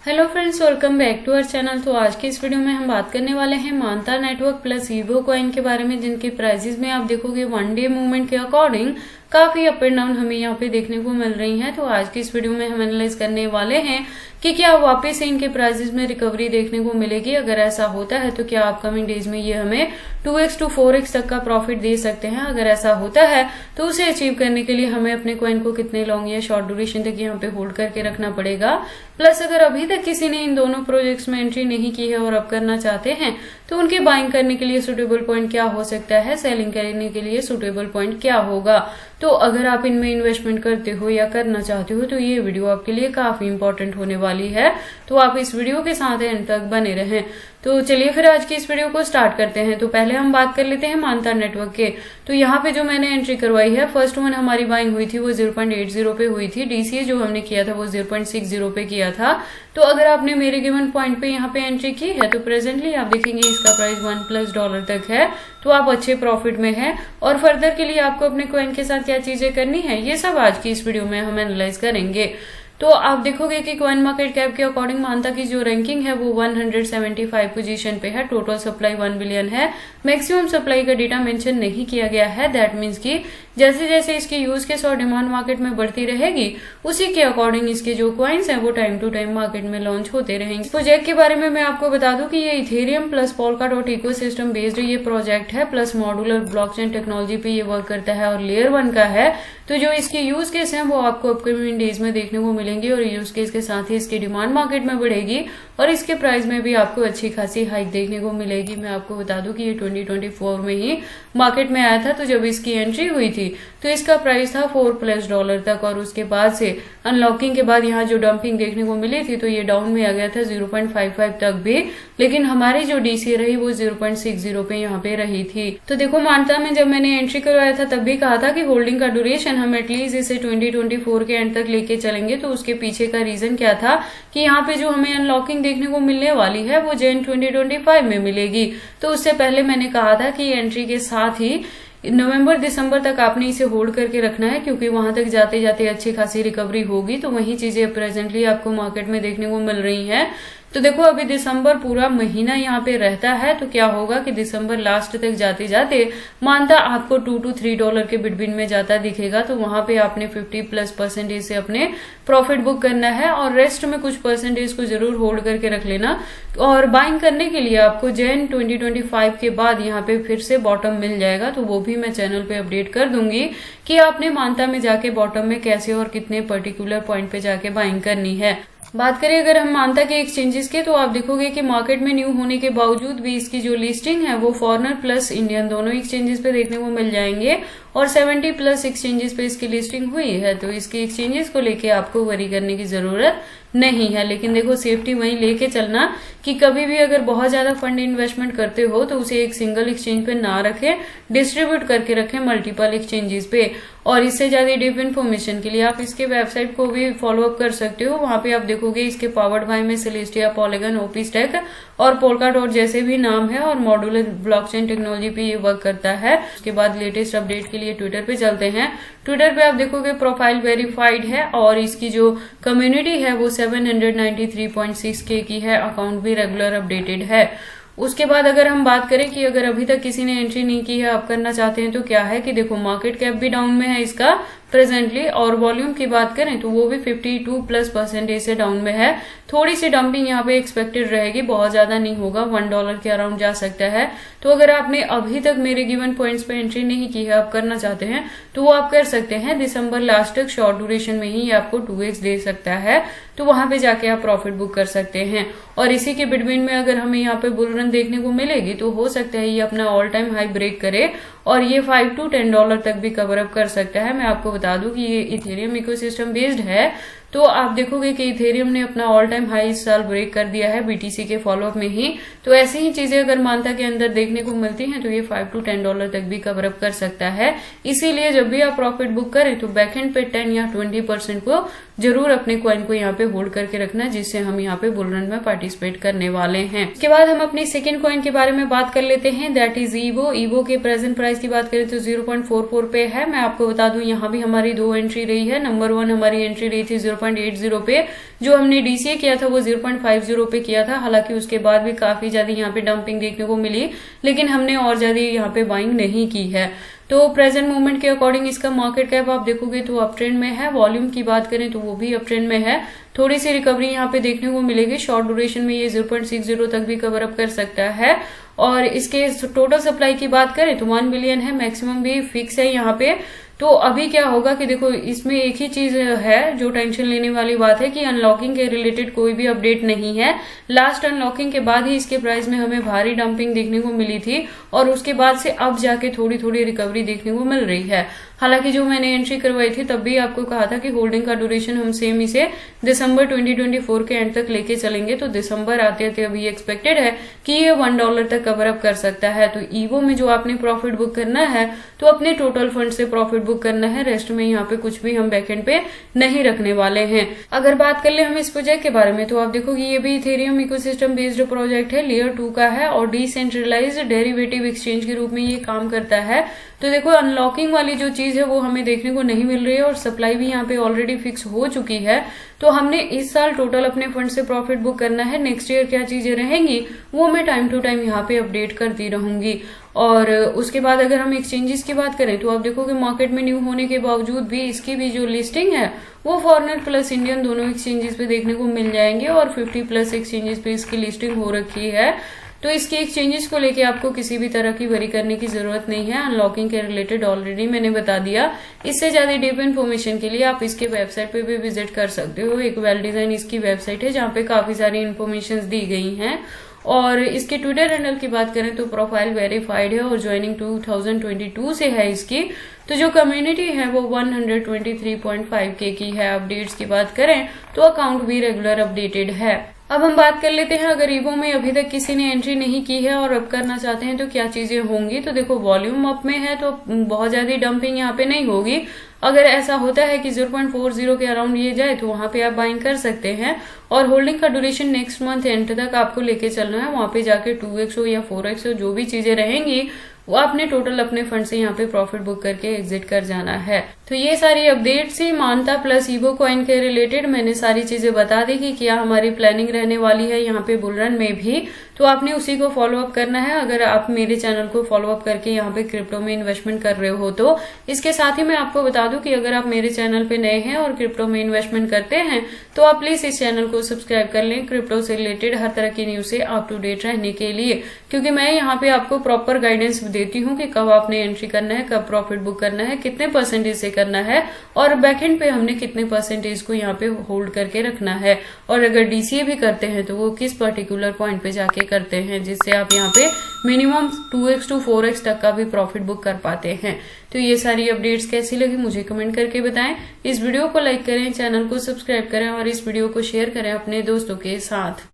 Hello friends, welcome back to our channel. तो आज की इस वीडियो में हम बात करने वाले हैं मानता नेटवर्क प्लस ईवो कॉइन के बारे में, जिनके प्राइसेस में आप देखोगे वन डे मूवमेंट के अकॉर्डिंग काफी अप एंड डाउन हमें यहाँ पे देखने को मिल रही है। तो आज की इस वीडियो में हम एनालाइज करने वाले हैं कि क्या वापस से इनके प्राइसेस में रिकवरी देखने को मिलेगी। अगर ऐसा होता है तो क्या अपकमिंग डेज में ये हमें 2x to 4x तक का प्रॉफिट दे सकते हैं। अगर ऐसा होता है तो उसे अचीव करने के लिए हमें अपने कॉइन को कितने लॉन्ग या शॉर्ट ड्यूरेशन तक यहाँ पे होल्ड करके रखना पड़ेगा। प्लस अगर अभी तक किसी ने इन दोनों प्रोजेक्ट्स में एंट्री नहीं की है और अब करना चाहते हैं तो उनकी बाइंग करने के लिए सुटेबल पॉइंट क्या हो सकता है, सेलिंग करने के लिए सुटेबल पॉइंट क्या होगा। तो अगर आप इनमें इन्वेस्टमेंट करते हो या करना चाहते हो तो ये वीडियो आपके लिए काफी इंपॉर्टेंट होने वाली है। तो आप इस वीडियो के साथ एंड तक बने रहें। तो चलिए फिर आज की इस वीडियो को स्टार्ट करते हैं। तो पहले हम बात कर लेते हैं मानता नेटवर्क के। तो यहाँ पे जो मैंने एंट्री करवाई है, फर्स्ट वन हमारी बाइंग हुई थी वो 0.80 पे हुई थी। डीसीए जो हमने किया था वो 0.60 पे किया था। तो अगर आपने मेरे गिवन पॉइंट पे यहाँ पे एंट्री की है तो प्रेजेंटली आप देखेंगे इसका प्राइस $1+ तक है। तो आप अच्छे प्रॉफिट में हैं। और फर्दर के लिए आपको अपने कॉइन के साथ क्या चीजें करनी है ये सब आज की इस वीडियो में हम एनालाइज करेंगे। तो आप देखोगे कि कॉइन मार्केट कैप के अकॉर्डिंग मानता की जो रैंकिंग है वो 175 पोजीशन पे है। टोटल सप्लाई 1 बिलियन है। मैक्सिमम सप्लाई का डेटा मेंशन नहीं किया गया है। दैट मीन्स कि जैसे जैसे इसकी यूज केस और डिमांड मार्केट में बढ़ती रहेगी उसी के अकॉर्डिंग इसके जो कॉइन्स हैं वो टाइम टू टाइम मार्केट में लॉन्च होते रहेंगे। इस प्रोजेक्ट के बारे में मैं आपको बता दूं कि ये Ethereum plus Polkadot ecosystem based ये प्रोजेक्ट है, प्लस मॉड्यूलर ब्लॉकचेन टेक्नोलॉजी पे ये वर्क करता है और लेयर 1 का है। तो जो इसके यूज केस हैं वो आपको अपकमिंग डेज में देखने को मिलेंगे और यूज केस के साथ ही इसकी डिमांड मार्केट में बढ़ेगी और इसके प्राइस में भी आपको अच्छी खासी हाइक देखने को मिलेगी। मैं आपको बता दूं कि ये 2024 में ही मार्केट में आया था। तो जब इसकी एंट्री हुई थी तो इसका प्राइस था $4+ तक और उसके बाद से अनलॉकिंग के बाद यहाँ जो डंपिंग देखने को मिली थी तो ये डाउन में आ गया था 0.55 तक भी, लेकिन हमारी जो डीसी रही वो 0.60 पे यहाँ पे रही थी। तो देखो मानता में जब मैंने एंट्री करवाया था तब भी कहा था कि होल्डिंग का ड्यूरेशन हम एटलीस्ट इसे 2024 के एंड तक लेके चलेंगे। तो उसके पीछे का रीजन क्या था कि यहाँ पे जो हमें अनलॉकिंग देखने को मिलने वाली है वो जैन 2025 में मिलेगी। तो उससे पहले मैंने कहा था कि एंट्री के साथ ही नवंबर दिसंबर तक आपने इसे होल्ड करके रखना है, क्योंकि वहां तक जाते जाते अच्छी खासी रिकवरी होगी। तो वही चीजें प्रेजेंटली आपको मार्केट में देखने को मिल रही हैं। तो देखो अभी दिसंबर पूरा महीना यहाँ पे रहता है तो क्या होगा कि दिसंबर लास्ट तक जाते जाते मानता आपको $2 to $3 के बिटवीन में जाता दिखेगा। तो वहां पे आपने 50+% से अपने प्रॉफिट बुक करना है और रेस्ट में कुछ परसेंटेज को जरूर होल्ड करके रख लेना। और बाइंग करने के लिए आपको जैन 2025 के बाद यहाँ पे फिर से बॉटम मिल जाएगा। तो वो भी मैं चैनल पे अपडेट कर दूंगी कि आपने मानता में जाके बॉटम में कैसे और कितने पर्टिकुलर पॉइंट पे जाके बाइंग करनी है। बात करें अगर हम मानता के एक्सचेंजेस के, तो आप देखोगे कि मार्केट में न्यू होने के बावजूद भी इसकी जो लिस्टिंग है वो फॉरेनर प्लस इंडियन दोनों एक्सचेंजेस पे देखने को मिल जाएंगे और 70+ एक्सचेंजेस पे इसकी लिस्टिंग हुई है। तो इसके एक्सचेंजेस को लेके आपको वरी करने की जरूरत नहीं है। लेकिन देखो सेफ्टी वहीं लेके चलना कि कभी भी अगर बहुत ज्यादा फंड इन्वेस्टमेंट करते हो तो उसे एक सिंगल एक्सचेंज पे ना रखें, डिस्ट्रीब्यूट करके रखें मल्टीपल एक्सचेंजेस पे। और इससे ज्यादा डीप इन्फॉर्मेशन के लिए आप इसके वेबसाइट को भी फॉलो अप कर सकते हो। वहां पे आप देखोगे इसके पावर्ड बाय में सेलेस्टिया, पॉलीगन, ओपीस्टैक और पोल्काडॉट जैसे भी नाम है और मॉड्यूलर ब्लॉकचेन टेक्नोलॉजी पे ये वर्क करता है। उसके बाद लेटेस्ट अपडेट के लिए ट्विटर पे चलते हैं। ट्विटर पे आप देखोगे प्रोफाइल वेरीफाइड है और इसकी जो कम्युनिटी है वो 793.6K की है। अकाउंट भी रेगुलर अपडेटेड है। उसके बाद अगर हम बात करें कि अगर अभी तक किसी ने एंट्री नहीं की है, आप करना चाहते हैं तो क्या है कि देखो मार्केट कैप भी डाउन में है इसका प्रेजेंटली, और वॉल्यूम की बात करें तो वो भी 52+% से डाउन में है। थोड़ी सी डंपिंग यहाँ पे एक्सपेक्टेड रहेगी, बहुत ज्यादा नहीं होगा, $1 के अराउंड जा सकता है। तो अगर आपने अभी तक मेरे गिवन पॉइंट्स पे एंट्री नहीं की है, आप करना चाहते हैं तो वो आप कर सकते हैं। दिसंबर लास्ट तक शॉर्ट ड्यूरेशन में ही आपको 2x दे सकता है। तो वहां पे जाके आप प्रॉफिट बुक कर सकते हैं। और इसी के बिटवीन में अगर हमें यहाँ पे बुल रन देखने को मिलेगी तो हो सकता है ये अपना ऑल टाइम हाई ब्रेक करे और ये $5 to $10 तक भी कवर अप कर सकता है। मैं आपको बता दूं कि ये इथेरियम इकोसिस्टम बेस्ड है। तो आप देखोगे कि इथेरियम ने अपना ऑल टाइम हाई इस साल ब्रेक कर दिया है बीटीसी के फॉलोअप में ही। तो ऐसी ही चीजें अगर मानता के अंदर देखने को मिलती हैं तो ये $5 to $10 तक भी कवर अप कर सकता है। इसीलिए जब भी आप प्रॉफिट बुक करें तो बैकएंड पे 10 या 20% को जरूर अपने कॉइन को यहाँ पे होल्ड करके रखना, जिससे हम यहाँ पे बुल रन में पार्टिसिपेट करने वाले हैं। इसके बाद हम अपनी सेकंड कॉइन के बारे में बात कर लेते हैं, दैट इज ईवो। ईवो के प्रेजेंट प्राइस की बात करें तो 0.44 पे है। मैं आपको बता दूं यहाँ भी हमारी 2 एंट्री रही है। नंबर 1 हमारी एंट्री रही थी 0.80 पे, जो हमने डीसीए किया था वो 0.50 पे किया था। हालांकि उसके बाद भी काफी ज्यादा यहाँ पे डंपिंग देखने को मिली, लेकिन हमने और ज्यादा यहाँ पे बाइंग नहीं की है। तो प्रेजेंट मूवमेंट के अकॉर्डिंग इसका मार्केट कैप आप देखोगे तो अप ट्रेंड में है। वॉल्यूम की बात करें तो वो भी अप ट्रेंड में है। थोड़ी सी रिकवरी यहाँ पे देखने को मिलेगी। शॉर्ट ड्यूरेशन में ये 0.60 तक भी कवर अप कर सकता है। और इसके टोटल सप्लाई की बात करें तो 1 बिलियन है, मैक्सिमम भी फिक्स है यहाँ पे। तो अभी क्या होगा कि देखो इसमें एक ही चीज है जो टेंशन लेने वाली बात है कि अनलॉकिंग के रिलेटेड कोई भी अपडेट नहीं है। लास्ट अनलॉकिंग के बाद ही इसके प्राइस में हमें भारी डंपिंग देखने को मिली थी और उसके बाद से अब जाके थोड़ी थोड़ी रिकवरी देखने को मिल रही है। हालांकि जो मैंने एंट्री करवाई थी तब भी आपको कहा था कि होल्डिंग का ड्यूरेशन हम सेम इसे दिसंबर 2024 के एंड तक लेके चलेंगे। तो दिसंबर आते आते अभी एक्सपेक्टेड है कि ये $1 तक कवर अप कर सकता है। तो ईवो में जो आपने प्रॉफिट बुक करना है तो अपने टोटल फंड से प्रॉफिट बुक करना है। रेस्ट में यहाँ पे कुछ भी हम बैकएंड पे नहीं रखने वाले हैं। अगर बात कर ले हम इस प्रोजेक्ट के बारे में तो आप देखो कि ये भी इथेरियम इकोसिस्टम बेस्ड प्रोजेक्ट है, लेयर 2 का है और डिसेंट्रलाइज्ड डेरिवेटिव एक्सचेंज के रूप में ये काम करता है। तो देखो अनलॉकिंग वाली जो चीज है वो हमें देखने को नहीं मिल रही है और सप्लाई भी यहाँ पे ऑलरेडी फिक्स हो चुकी है। तो हमने इस साल टोटल अपने फंड से प्रॉफिट बुक करना है। नेक्स्ट ईयर क्या चीजें रहेंगी वो मैं टाइम टू टाइम यहाँ पे अपडेट करती रहूंगी। और उसके बाद अगर हम एक्सचेंजेस की बात करें तो आप देखोगे मार्केट में न्यू होने के बावजूद भी इसकी भी जो लिस्टिंग है वो फॉरेनर प्लस इंडियन दोनों एक्सचेंजेस पे देखने को मिल जाएंगे और 50+ एक्सचेंजेस पे इसकी लिस्टिंग हो रखी है। तो इसके एक्सचेंजेस को लेके आपको किसी भी तरह की वरी करने की जरूरत नहीं है। अनलॉकिंग के रिलेटेड ऑलरेडी मैंने बता दिया। इससे ज्यादा डीप इन्फॉर्मेशन के लिए आप इसके वेबसाइट पे भी विजिट कर सकते हो। एक वेल डिजाइन इसकी वेबसाइट है जहाँ पे काफी सारी इन्फॉर्मेशन दी गई हैं। और इसके ट्विटर हैंडल की बात करें तो प्रोफाइल वेरीफाइड है और ज्वाइनिंग 2022 से है इसकी। तो जो कम्युनिटी है वो 123.5K की है। अपडेट्स की बात करें तो अकाउंट भी रेगुलर अपडेटेड है। अब हम बात कर लेते हैं अगर ईवो में अभी तक किसी ने एंट्री नहीं की है और अब करना चाहते हैं तो क्या चीजें होंगी। तो देखो वॉल्यूम अप में है तो बहुत ज्यादा डंपिंग यहाँ पे नहीं होगी। अगर ऐसा होता है कि 0.40 के अराउंड ये जाए तो वहां पे आप बाइंग कर सकते हैं। और होल्डिंग का ड्यूरेशन नेक्स्ट मंथ एंड तक आपको लेके चलना है। वहां पे जाके 2x हो या 4x हो जो भी चीजें रहेंगी वो आपने टोटल अपने फंड से यहाँ पे प्रॉफिट बुक करके एग्जिट कर जाना है। तो ये सारी अपडेट थी मानता प्लस ईवो कॉइन के रिलेटेड। मैंने सारी चीजें बता दी कि क्या हमारी प्लानिंग रहने वाली है यहाँ पे बुलरन में भी। तो आपने उसी को फॉलो अप करना है अगर आप मेरे चैनल को फॉलो अप करके यहाँ पे क्रिप्टो में इन्वेस्टमेंट कर रहे हो तो। इसके साथ ही मैं आपको बता दूं कि अगर आप मेरे चैनल पे नए हैं और क्रिप्टो में इन्वेस्टमेंट करते हैं तो आप प्लीज इस चैनल को सब्सक्राइब कर लें क्रिप्टो से रिलेटेड हर तरह की न्यूज से अप टू डेट रहने के लिए। क्योंकि मैं यहाँ पे आपको प्रॉपर गाइडेंस देती हूँ कि कब आपने एंट्री करना है, कब प्रॉफिट बुक करना है, कितने परसेंटेज से करना है और बैकएंड पे हमने कितने परसेंटेज को यहाँ पे होल्ड करके रखना है। और अगर डीसीए भी करते हैं तो वो किस पर्टिकुलर पॉइंट पे जाके करते हैं जिससे आप यहाँ पे मिनिमम 2x to 4x तक का भी प्रॉफिट बुक कर पाते हैं। तो ये सारी अपडेट्स कैसी लगी मुझे कमेंट करके बताएं। इस वीडियो को लाइक करें, चैनल को सब्सक्राइब करें और इस वीडियो को शेयर करें अपने दोस्तों के साथ।